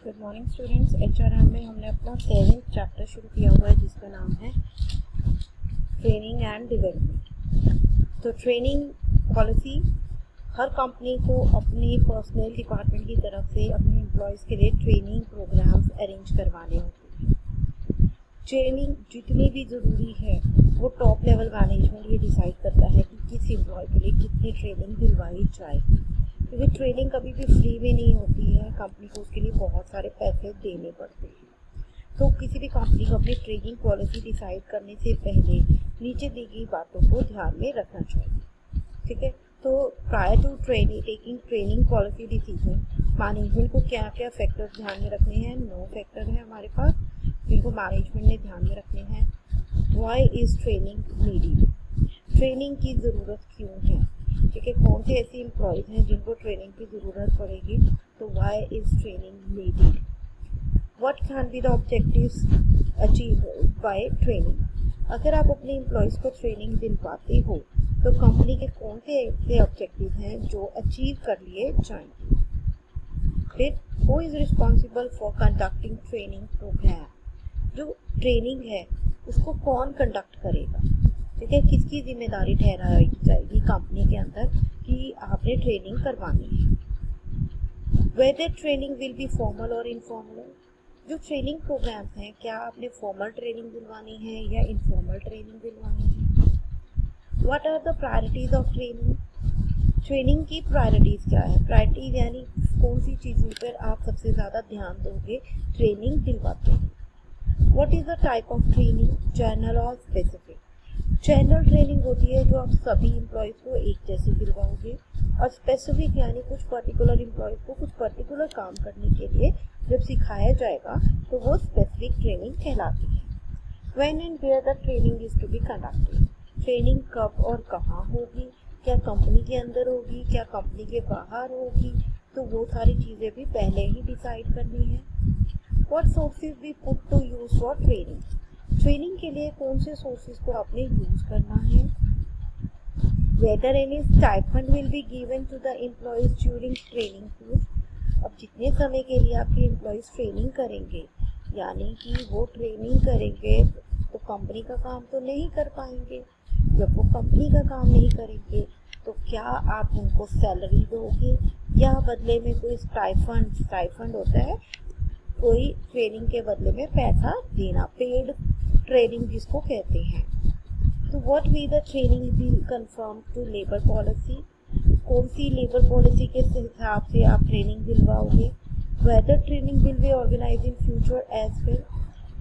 Good morning students. HRM में हमने अपना 7th चैप्टर शुरू किया हुआ है जिसका नाम है ट्रेनिंग एंड डेवलपमेंट। तो ट्रेनिंग पॉलिसी हर कंपनी को अपनी पर्सनल डिपार्टमेंट की तरफ से अपने एम्प्लॉयज़ के लिए ट्रेनिंग प्रोग्राम्स अरेंज करवाने होते हैं। ट्रेनिंग जितनी भी ज़रूरी है वो टॉप लेवल मैनेजमेंट ये डिसाइड करता है कि किस एम्प्लॉय के लिए कितनी ट्रेनिंग दिलवाई जाए, क्योंकि ट्रेनिंग कभी भी फ्री में नहीं होती है। कंपनी को उसके लिए बहुत सारे पैसे देने पड़ते हैं। तो किसी भी कंपनी को अपनी ट्रेनिंग पॉलिसी डिसाइड करने से पहले नीचे दी गई बातों को ध्यान में रखना चाहिए। ठीक है, तो prior to taking training policy decision management को क्या क्या फैक्टर्स ध्यान में रखने हैं। 9 फैक्टर हैं हमारे पास जिनको मैनेजमेंट ने ध्यान में रखने हैं। Why is training needed, training की ज़रूरत क्यों है। ठीक है, कौन से ऐसे एम्प्लॉयज़ हैं जिनको ट्रेनिंग की ज़रूरत पड़ेगी, तो why is training needed. What can be the objectives achieve by training. अगर आप अपने एम्प्लॉयज़ को ट्रेनिंग दिलवाते हो तो कंपनी के कौन से ऐसे ऑब्जेक्टिव हैं जो अचीव कर लिए जाएंगे। फिर who is responsible for conducting training program, जो ट्रेनिंग है उसको कौन कंडक्ट करेगा। ठीक है, किसकी जिम्मेदारी ठहराई जाएगी कंपनी के अंदर कि आपने ट्रेनिंग करवानी है। Whether training will be formal और इनफॉर्मल, जो ट्रेनिंग प्रोग्राम्स हैं क्या आपने फॉर्मल ट्रेनिंग दिलवानी है या इनफॉर्मल ट्रेनिंग दिलवानी है। What are the priorities of training, training की प्रायोरिटीज़ क्या है। प्रायोरिटीज यानी कौन सी चीज़ों पर आप सबसे ज़्यादा ध्यान दोगे ट्रेनिंग दिलवाते हैं। What is the type of training, general और स्पेसिफिक। जनरल ट्रेनिंग होती है जो आप सभी एम्प्लॉयज़ को एक जैसे दिलवाओगे, और स्पेसिफिक यानी कुछ पर्टिकुलर एम्प्लॉयज़ को कुछ पर्टिकुलर काम करने के लिए जब सिखाया जाएगा तो वो स्पेसिफिक ट्रेनिंग कहलाती है। When and where the training is to be conducted, training कब और कहाँ होगी, क्या कंपनी के अंदर होगी, क्या कंपनी के बाहर होगी, तो वो सारी चीज़ें भी पहले ही डिसाइड करनी है। What sources be put to use for training, training के लिए कौन से सोर्सेज को आपने यूज़ करना है। Whether any stipend will be given to the employees during training course, अब जितने समय के लिए आपके एम्प्लॉयज़ ट्रेनिंग करेंगे यानी कि वो ट्रेनिंग करेंगे तो कंपनी का काम तो नहीं कर पाएंगे। जब वो कंपनी का काम नहीं करेंगे तो क्या आप उनको सैलरी दोगे या बदले में कोई स्टाइफंड होता है, कोई ट्रेनिंग के बदले में पैसा देना, पेड ट्रेनिंग जिसको कहते हैं। तो what we the training will confirm to labour policy, कौन सी लेबर पॉलिसी के हिसाब से आप ट्रेनिंग दिलवाओगे। Whether training will be organise in future as well,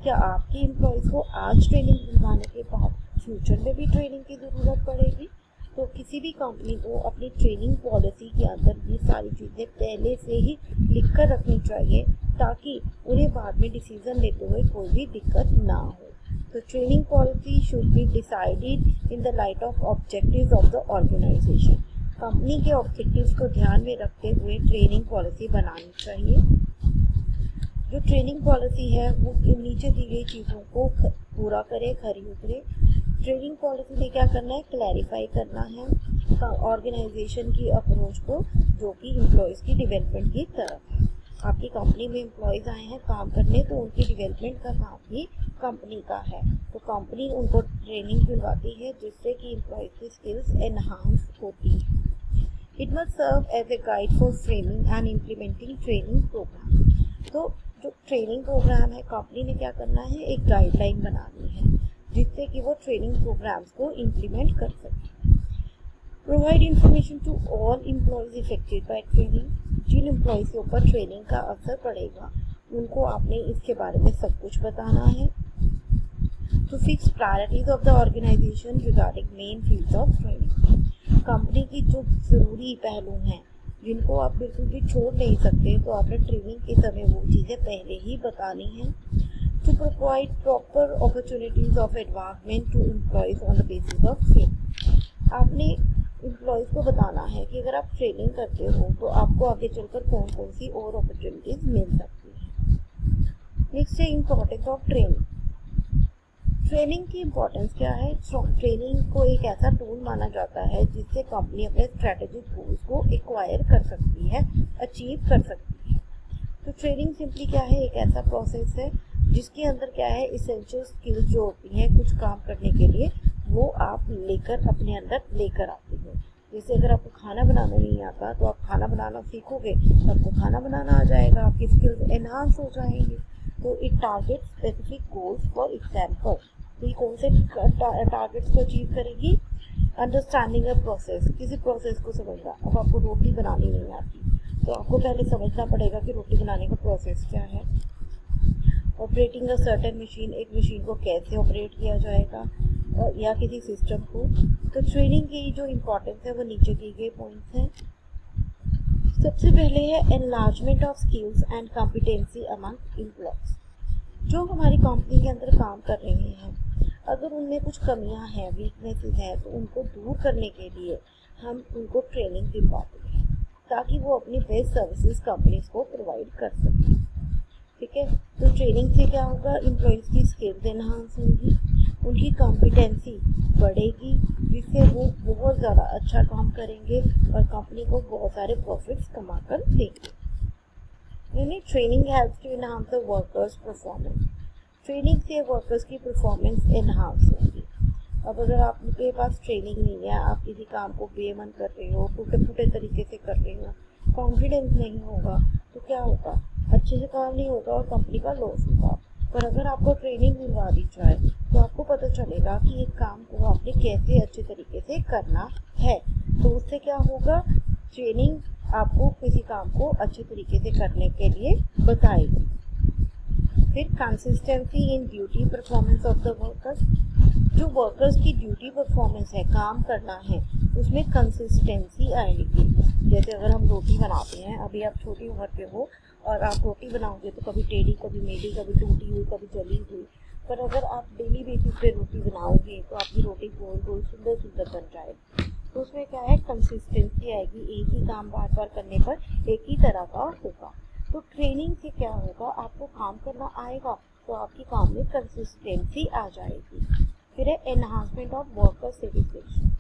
क्या आपके एम्प्लॉयज़ को आज ट्रेनिंग दिलवाने के बाद फ्यूचर में भी ट्रेनिंग की ज़रूरत पड़ेगी। तो किसी भी कंपनी को अपनी ट्रेनिंग पॉलिसी के अंदर ये सारी चीज़ें पहले से ही लिख कर रखनी चाहिए ताकि उन्हें बाद में डिसीजन लेते हुए कोई भी दिक्कत ना हो। तो training policy should be decided in the light of objectives of the organisation, company के ऑब्जेक्टिव्स को ध्यान में रखते हुए ट्रेनिंग पॉलिसी बनानी चाहिए। जो ट्रेनिंग पॉलिसी है वो नीचे दी गई चीज़ों को पूरा करे, खरी उतरे। ट्रेनिंग पॉलिसी में क्या करना है, क्लैरिफाई करना है ऑर्गेनाइजेशन की अप्रोच को जो कि एम्प्लॉयज़ की डेवलपमेंट की तरफ है। आपकी कंपनी में एम्प्लॉयज़ आए हैं काम करने तो उनकी डेवलपमेंट का काम भी कंपनी का है, तो कंपनी उनको ट्रेनिंग दिलवाती है जिससे कि एम्प्लॉयज़ की स्किल्स एनहांस होती है। It must serve as a guide for framing and implementing training program, तो जो ट्रेनिंग प्रोग्राम है कंपनी ने क्या करना है, एक गाइडलाइन बनानी है जिससे कि वो ट्रेनिंग प्रोग्राम्स को इम्प्लीमेंट कर सके। Provide information to all employees affected by training, जिन एम्प्लॉयज़ के ऊपर ट्रेनिंग का असर पड़ेगा उनको आपने इसके बारे में सब कुछ बताना है। To fix priorities of the organisation regarding main fields of training, company की जो ज़रूरी पहलू हैं जिनको आप बिल्कुल भी छोड़ नहीं सकते तो आपने ट्रेनिंग के समय वो चीज़ें पहले ही बतानी हैं। To provide proper opportunities of advancement to employees on the basis of training, आपने एम्प्लॉयज़ को बताना है कि अगर आप ट्रेनिंग करते हो तो आपको आगे चलकर कौन कौन सी और अपॉर्चुनिटीज़ मिल सकती हैं। नेक्स्ट है इम्पोर्टेंस ऑफ ट्रेनिंग, ट्रेनिंग की इम्पोर्टेंस क्या है। ट्रेनिंग को एक ऐसा टूल माना जाता है जिससे कंपनी अपने स्ट्रेटेजिक गोल्स को एक्वायर कर सकती है, अचीव कर सकती है। तो ट्रेनिंग सिंपली क्या है, एक ऐसा प्रोसेस है जिसके अंदर क्या है, इसेंशियल स्किल्स जो होती हैं कुछ काम करने के लिए, वो आप लेकर अपने अंदर लेकर आते हो। जैसे अगर आपको खाना बनाना नहीं आता तो आप खाना बनाना सीखोगे तो आपको खाना बनाना आ जाएगा, आपकी स्किल्स एनहांस हो जाएंगे। तो it target specific goals. For example, तो ये कौन से टारगेट्स को अचीव करेगी, अंडरस्टैंडिंग अ प्रोसेस, किसी प्रोसेस को समझना। अब आपको रोटी बनानी नहीं आती तो आपको पहले समझना पड़ेगा कि रोटी बनाने का प्रोसेस क्या है। ऑपरेटिंग अ सर्टेन मशीन, एक मशीन को कैसे ऑपरेट किया जाएगा या किसी सिस्टम को। तो ट्रेनिंग की जो इम्पोर्टेंस है वो नीचे दिए गए पॉइंट्स हैं। सबसे पहले है enlargement of skills and competency among employees. जो हमारी कंपनी के अंदर काम कर रहे हैं, अगर उनमें कुछ कमियां हैं, वीकनेसेस हैं, तो उनको दूर करने के लिए हम उनको ट्रेनिंग दिलवाते हैं ताकि वो अपनी बेस्ट सर्विसेज कंपनीज को प्रोवाइड कर सकें। ठीक है, तो ट्रेनिंग से क्या होगा, एम्प्लॉयज़ की स्किल्स एनहांस होंगी, उनकी कॉम्पिटेंसी बढ़ेगी, जिससे वो बहुत ज़्यादा अच्छा काम करेंगे और कंपनी को बहुत सारे प्रॉफिट्स कमा कर देंगे। यानी training helps to enhance the workers performance. Training से वर्कर्स की परफॉर्मेंस एनहांस होगी। अब अगर आपके पास ट्रेनिंग नहीं है, आप किसी काम को बेमन कर रहे हो, टूटे फूटे तरीके से कर रहे हो, कॉन्फिडेंस नहीं होगा, तो क्या होगा, अच्छे से काम नहीं होगा और कंपनी का लॉस होगा। पर अगर आपको ट्रेनिंग दिलवा दी जाए तो आपको पता चलेगा कि एक काम को आपने कैसे अच्छे तरीके से करना है। तो उससे क्या होगा, ट्रेनिंग आपको किसी काम को अच्छे तरीके से करने के लिए बताएगी। फिर consistency in duty performance of the workers. जो वर्कर्स की ड्यूटी परफॉर्मेंस है, काम करना है, उसमें कंसिस्टेंसी आएगी। जैसे अगर हम रोटी बनाते हैं, अभी आप छोटी उम्र पे हो और आप रोटी बनाओगे तो कभी टेढ़ी, कभी मेढ़ी, कभी टूटी हुई, कभी जली हुई। पर अगर आप डेली बेसिस पे रोटी बनाओगे तो आपकी रोटी गोल गोल सुंदर सुंदर बन जाएगी। तो उसमें क्या है, कंसिस्टेंसी आएगी, एक ही काम बार बार करने पर एक ही तरह का होगा। तो ट्रेनिंग से क्या होगा, आपको काम करना आएगा तो आपकी काम में कंसिस्टेंसी आ जाएगी। फिर है enhancement of worker satisfaction.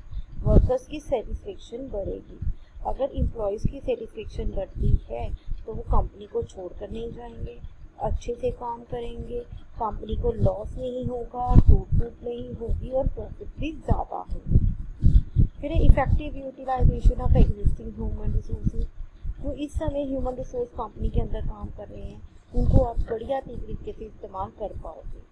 Workers की सेटिस्फेक्शन बढ़ेगी। अगर एम्प्लॉयज़ की सेटिस्फेक्शन बढ़ती है तो वो कंपनी को छोड़कर नहीं जाएंगे, अच्छे से काम करेंगे, कंपनी को लॉस नहीं होगा, टूट नहीं होगी और प्रॉफिट भी ज़्यादा होगी। फिर effective utilisation of existing human resources. जो इस समय ह्यूमन रिसोर्स कंपनी के अंदर काम कर रहे हैं, उनको आप बढ़िया तरीके से इस्तेमाल कर पाओगे।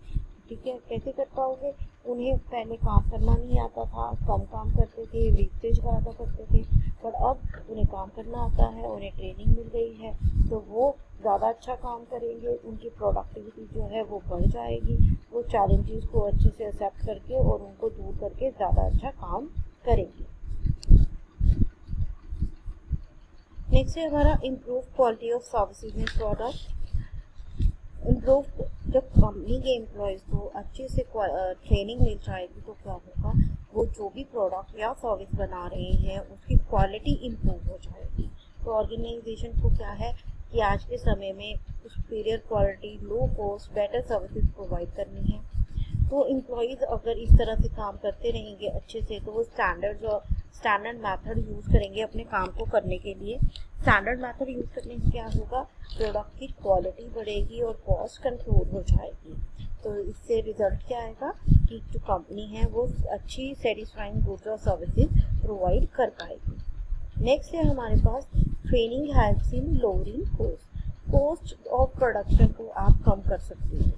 ठीक है, कैसे कर पाओगे, उन्हें पहले काम करना नहीं आता था, कम काम करते थे, वेस्टेज कराया करते थे, पर अब उन्हें काम करना आता है, उन्हें ट्रेनिंग मिल गई है तो वो ज़्यादा अच्छा काम करेंगे, उनकी प्रोडक्टिविटी जो है वो बढ़ जाएगी, वो चैलेंजेस को अच्छे से एक्सेप्ट करके और उनको दूर करके ज़्यादा अच्छा काम करेंगे। नेक्स्ट है हमारा improve quality of services and product. Improve, जब कंपनी के एम्प्लॉयज़ को अच्छे से ट्रेनिंग मिल जाएगी तो क्या होगा, वो जो भी प्रोडक्ट या सर्विस बना रहे हैं उसकी क्वालिटी इम्प्रूव हो जाएगी। तो ऑर्गेनाइजेशन को क्या है कि आज के समय में superior quality, low cost, better services provide करनी है। तो एम्प्लॉयज़ अगर इस तरह से काम करते रहेंगे अच्छे से तो वो स्टैंडर्ड मेथड यूज़ करेंगे अपने काम को करने के लिए। स्टैंडर्ड मेथड यूज़ करने से क्या होगा, प्रोडक्ट की क्वालिटी बढ़ेगी और कॉस्ट कंट्रोल हो जाएगी। तो इससे रिजल्ट क्या आएगा कि जो कंपनी है वो अच्छी सेटिस्फाइंग गुड्स और सर्विसेज प्रोवाइड कर पाएगी। नेक्स्ट है हमारे पास training helps in lowering cost of production को आप कम कर सकते हो।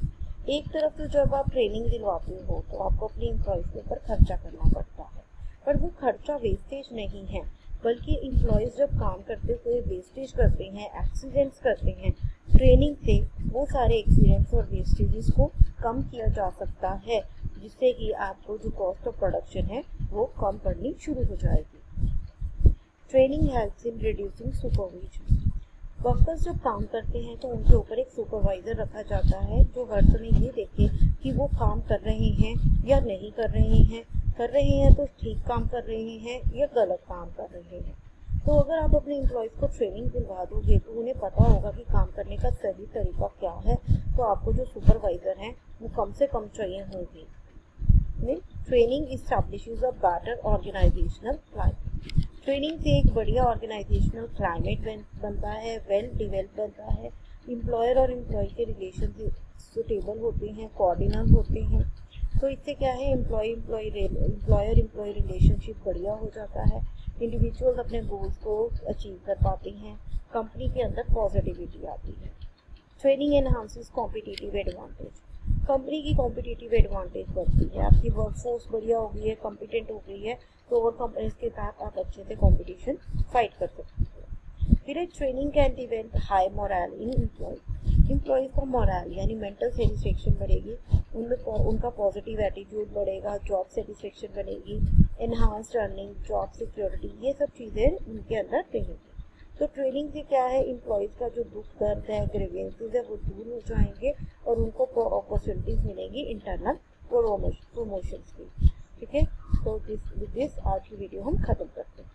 एक तरफ तो जब आप ट्रेनिंग दिलवाते हो तो आपको अपने एम्प्लॉयज़ के ऊपर खर्चा करना पड़ता है, पर वो खर्चा वेस्टेज नहीं है, बल्कि एम्प्लॉयज़ जब काम करते हुए वेस्टेज करते हैं, एक्सीडेंट्स करते हैं, ट्रेनिंग से वो सारे एक्सीडेंट्स और वेस्टेजेस को कम किया जा सकता है, जिससे कि आपको जो कॉस्ट ऑफ प्रोडक्शन है वो कम करनी शुरू हो जाएगी। Training helps in reducing supervision. Workers जब काम करते हैं तो उनके ऊपर एक सुपरवाइज़र रखा जाता है जो हर समय ये देखे कि वो काम कर रहे हैं या नहीं कर रहे हैं तो ठीक काम कर रहे हैं या गलत काम कर रहे हैं। तो अगर आप अपने एम्प्लॉयज़ को ट्रेनिंग दिलवा दोगे तो उन्हें पता होगा कि काम करने का सही तरीका क्या है, तो आपको जो सुपरवाइज़र हैं वो कम से कम चाहिए होंगे। Training establishes a better organisational climate. Training से एक बढ़िया ऑर्गेनाइजेशनल क्लाइमेट बनता है, वेल डेवलप बनता है, एम्प्लॉयर और एम्प्लॉय के रिलेशन सुटेबल होते हैं, कोऑर्डिनल होते हैं। तो इससे क्या है, एम्प्लॉयर एम्प्लॉय रिलेशनशिप बढ़िया हो जाता है, इंडिविजुअल्स अपने गोल्स को अचीव कर पाते हैं, कंपनी के अंदर पॉजिटिविटी आती है। Training enhances competitive advantage, company की कॉम्पिटिटिव एडवांटेज बढ़ती है, आपकी वर्कफोर्स बढ़िया हो गई है, कॉम्पिटेंट हो गई है, तो और कंपनीज के साथ आप अच्छे से कॉम्पिटिशन फाइट कर सकते हो। फिर training can develop high moral in employees का मोरल यानी मेंटल सेटिस्फेक्शन बढ़ेगी, उनका पॉजिटिव एटीट्यूड बढ़ेगा, जॉब सेटिस्फेक्शन बनेगी, एनहांस्ड अर्निंग, जॉब सिक्योरिटी, ये सब चीज़ें उनके अंदर रहेंगी। तो ट्रेनिंग से क्या है, एम्प्लॉयज़ का जो दुख दर्द है, ग्रीवेंसेस है, वो दूर हो जाएंगे और उनको अपॉर्चुनिटीज़ मिलेंगी इंटरनल प्रमोशंस की। ठीक है, तो दिस आज की वीडियो हम ख़त्म करते हैं।